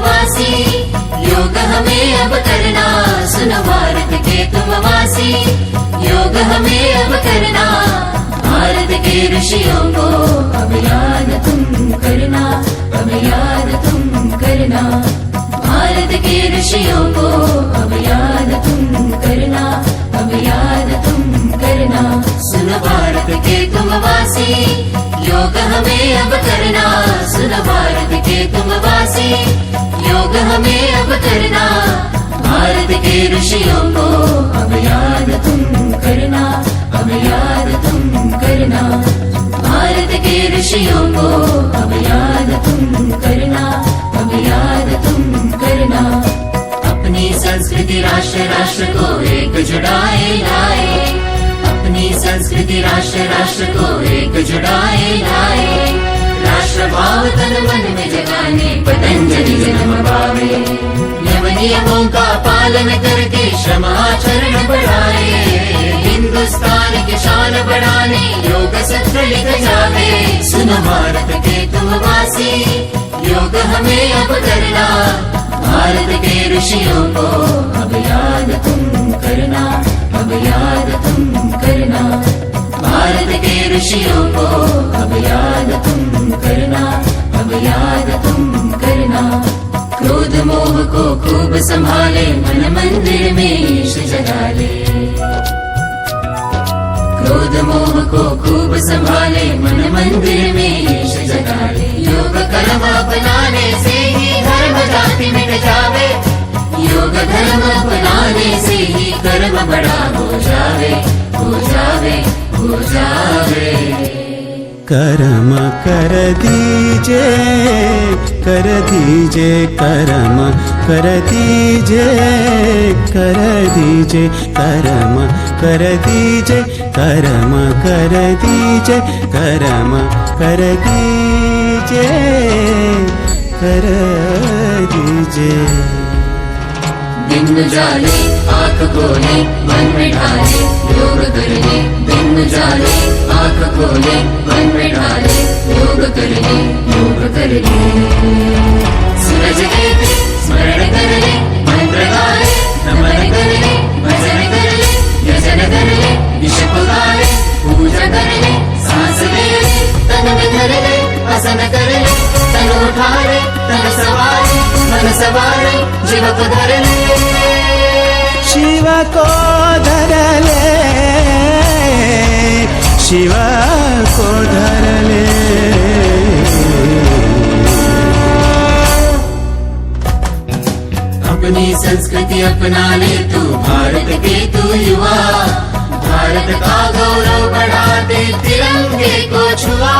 वासी, योग हमें अब करना, सुनो भारत के तुम वासी, योग हमें अब करना, भारत के ऋषियों को अब याद तुम करना, अब याद तुम करना, भारत के ऋषियों को अब याद तुम करना, अब याद तुम करना, सुनो भारत के तुम वासी, योग हमें अब करना, सुनो भारत के तुम वासी, योग हमें अब करना, भारत के ऋषियों को अब याद तुम करना, अब याद तुम करना, भारत के ऋषियों को अब याद तुम करना, अब याद तुम करना, अपनी संस्कृति राष्ट्र राष्ट्र को एक जुड़ाए लाए, अपनी संस्कृति राष्ट्र राष्ट्र को एक जुड़ाए लाए, राष्ट्र भाव तन मन में जगाने पतंजलि जन्म पावे, यम नियमों का पालन करके श्रमाचरण बढ़ाए, हिंदुस्तान की शान बढ़ाने योग सूत्र लिख जावे, सुनो भारत के तुम वासी, योग हमें अब करना, भारत के ऋषियों को अब याद तुम करना, अब याद तुम करना, भारत के ऋषियों को अब याद तुम करना, अब याद तुम करना, क्रोध मोह को खूब संभाले, मन मंदिर में ईश जगा ले, क्रोध मोह को खूब संभाले, मन मंदिर में ईश जगा ले, योग कर्म अपनाने से ही धर्म जाति मिट जावे, योग धर्म अपनाने से ही कर्म बड़ा हो जावे, हो जावे, हो जावे, कर्म कर दीजे, कर दीजे कर्म कर दीजे, कर दीजे कर्म कर दीजे, कर्म कर दीजे, कर्म कर दीजे, कर दीजे, दिन उजाले आँख खोले मन में ढाले, योग कर ले, दिन उजाले आँख खोले मन में ढाले, योग कर ले, योग कर ले, सूरज देते स्मरण कर ले, मंत्र गा ले, नमन कर ले, भजन कर ले, यजन कर ले, दिश पुगा ले, पूजा कर ले, सांस ले ले, तन में धर ले, आसन कर ले, तन उठा ले, तन सवारे, मन सवारे, जीव को धर ले, शिव को धर ले, शिव को धर ले, अपनी संस्कृति अपना ले तू, भारत के तू युवा, भारत का गौरव बढ़ाते तिरंगे को छुआ।